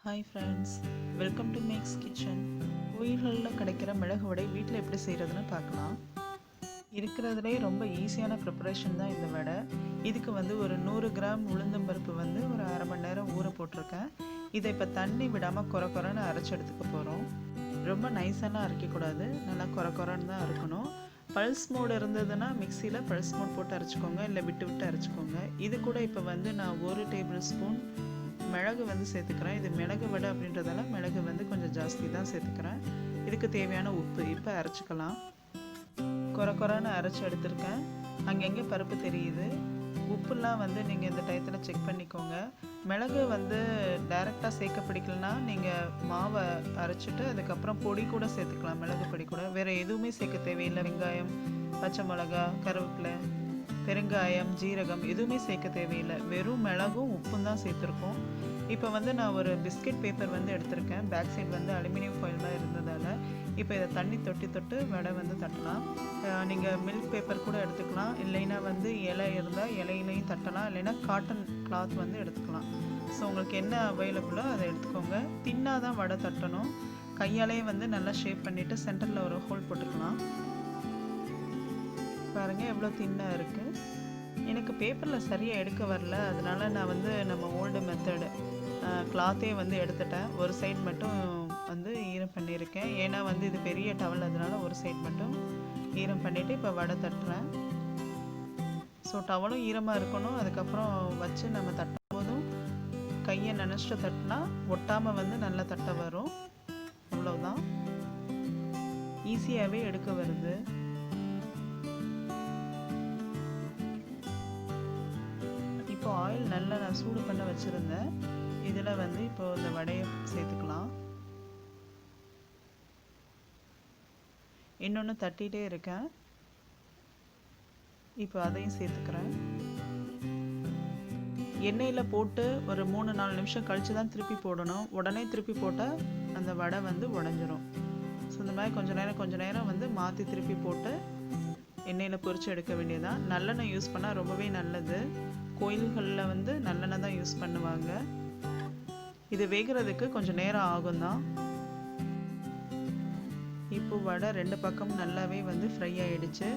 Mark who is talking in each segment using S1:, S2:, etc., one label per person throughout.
S1: Hi friends, welcome to Max kitchen. கோயில்களில் கிடைக்கிற மிளகு வடை வீட்டில் எப்படி செய்கிறதுன்னு பார்க்கலாம். இருக்கிறதுலே ரொம்ப ஈஸியான ப்ரிப்பரேஷன் தான் இந்த வடை. இதுக்கு ஒரு 100 கிராம் உளுந்தம்பருப்பு ஒரு அரை மணி நேரம் ஊற போட்டிருக்கேன். இதை இப்போ தண்ணி விடாமல் கொரன்னு அரைச்சி எடுத்துக்க போகிறோம். ரொம்ப நைஸாலாம் அரைக்கக்கூடாது, நல்லா கொரன்னு தான் இருக்கணும். பல்ஸ் மோடு இருந்ததுன்னா மிக்சியில் பல்ஸ் மோட் போட்டு அரைச்சிக்கோங்க, இல்லை விட்டு விட்டு அரைச்சிக்கோங்க. இது கூட இப்போ நான் 1 டேபிள் ஸ்பூன் மிளகு சேர்த்துக்கிறேன். இது மிளகு வடை அப்படின்றதால மிளகு கொஞ்சம் ஜாஸ்தி தான் சேர்த்துக்கிறேன். இதுக்கு தேவையான உப்பு இப்போ அரைச்சிக்கலாம். கொரன்னு அரைச்சி எடுத்திருக்கேன். அங்கங்கே பருப்பு தெரியுது. உப்புலாம் நீங்கள் இந்த டயத்தில் செக் பண்ணிக்கோங்க. மிளகு டைரெக்டாக சேர்க்க பிடிக்கலனா நீங்கள் மாவை அரைச்சிட்டு அதுக்கப்புறம் பொடி கூட சேர்த்துக்கலாம். மிளகு பொடி கூட வேறு எதுவுமே சேர்க்க தேவையில்லை. வெங்காயம், பச்சை மிளகா, கருவேப்பிலை, பெருங்காயம், ஜீரகம் எதுவுமே சேர்க்க தேவையில்லை. வெறும் மிளகும் உப்பும் தான் சேர்த்துருக்கோம். இப்போ நான் ஒரு பிஸ்கெட் பேப்பர் எடுத்திருக்கேன். பேக் சைடு அலுமினியம் ஃபாயில் இருந்ததால் இப்போ இதை தண்ணி தொட்டு வடை தட்டலாம். நீங்கள் மில்க் பேப்பர் கூட எடுத்துக்கலாம், இல்லைன்னா இலை இருந்தால் இலையிலையும் தட்டலாம், இல்லைன்னா காட்டன் கிளாத் எடுத்துக்கலாம். ஸோ உங்களுக்கு என்ன அவைலபிளோ அதை எடுத்துக்கோங்க. தின்னாக தான் வடை தட்டணும். கையாலேயே நல்லா ஷேப் பண்ணிவிட்டு சென்டரில் ஒரு ஹோல் போட்டுக்கலாம். பாருங்கள் எவ்வளோ தின்னாக இருக்குது. எனக்கு பேப்பரில் சரியாக எடுக்க வரல, அதனால நான் நம்ம ஓல்டு மெத்தடு கிளாத்தே எடுத்துட்டேன். ஒரு சைடு மட்டும் ஈரம் பண்ணியிருக்கேன். ஏன்னா இது பெரிய டவல், அதனால ஒரு சைடு மட்டும் ஈரம் பண்ணிவிட்டு இப்போ வடை தட்டுறேன். ஸோ டவலும் ஈரமாக இருக்கணும். அதுக்கப்புறம் வச்சு நம்ம தட்டும் போதும் கையை நினச்சிட்டு தட்டினா ஒட்டாமல் நல்லா தட்ட வரும். அவ்வளோதான், ஈஸியாகவே எடுக்க வருது. இப்போ ஆயில் நல்லா நான் சூடு பண்ண வச்சுருந்தேன். இதில் இப்போ இந்த வடையை சேர்த்துக்கலாம். இன்னொன்று தட்டிகிட்டே இருக்கேன். இப்போ அதையும் சேர்த்துக்கிறேன். எண்ணெயில் போட்டு ஒரு 3-4 நிமிஷம் கழித்து தான் திருப்பி போடணும். உடனே திருப்பி போட்டால் அந்த வடை உடஞ்சிரும். ஸோ இந்த மாதிரி கொஞ்ச நேரம் மாற்றி திருப்பி போட்டு எண்ணெயில் பொரித்து எடுக்க வேண்டியதான். நல்லெண்ணெய் யூஸ் பண்ணால் ரொம்பவே நல்லது. கோயில்களில் நல்லெண்ணெய் தான் யூஸ் பண்ணுவாங்க. இது வேகிறதுக்கு கொஞ்சம் நேரம் ஆகும் தான். இப்போ வடை 2 பக்கம் நல்லாவே ஃப்ரை ஆகிடுச்சு.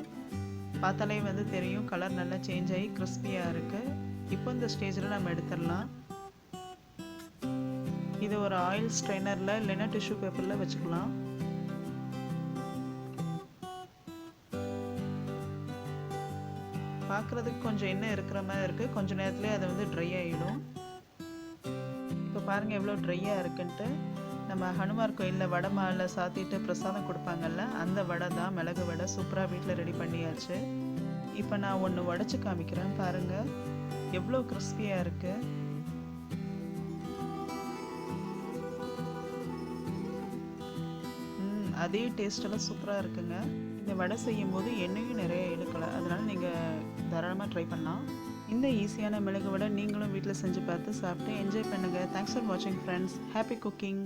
S1: பார்த்தாலே தெரியும், கலர் நல்லா சேஞ்ச் ஆகி கிறிஸ்பியாக இருக்குது. இப்போ இந்த ஸ்டேஜில் நம்ம எடுத்துடலாம். இது ஒரு ஆயில் ஸ்ட்ரெயினரில் இல்லைன்னா டிஷ்யூ பேப்பரில் வச்சுக்கலாம். பார்க்குறதுக்கு கொஞ்சம் எண்ணெய் இருக்கிற மாதிரி இருக்குது. கொஞ்சம் நேரத்துலேயே அது ட்ரை ஆகிடும். இப்போ பாருங்கள் எவ்வளோ ட்ரையாக இருக்குன்ட்டு. நம்ம ஹனுமார் கோயிலில் வடை மாலை சாத்திட்டு பிரசாதம் கொடுப்பாங்கல்ல, அந்த வடை தான் மிளகு வடை. சூப்பராக வீட்டில் ரெடி பண்ணியாச்சு. இப்போ நான் ஒன்று உடச்சி காமிக்கிறேன். பாருங்கள் எவ்வளோ கிறிஸ்பியாக இருக்குது. அதே டேஸ்டெல்லாம் சூப்பராக இருக்குங்க. இந்த வடை செய்யும் போது எண்ணெயும் நிறைய எடுக்கலை, அதனால் நீங்கள் தாராளமாக ட்ரை பண்ணலாம். இந்த ஈஸியான மிளகு வடை நீங்களும் வீட்டில் செஞ்சு பார்த்து சாப்பிட்டு என்ஜாய் பண்ணுங்கள். தேங்க்ஸ் ஃபார் வாட்சிங் ஃப்ரெண்ட்ஸ். Happy cooking.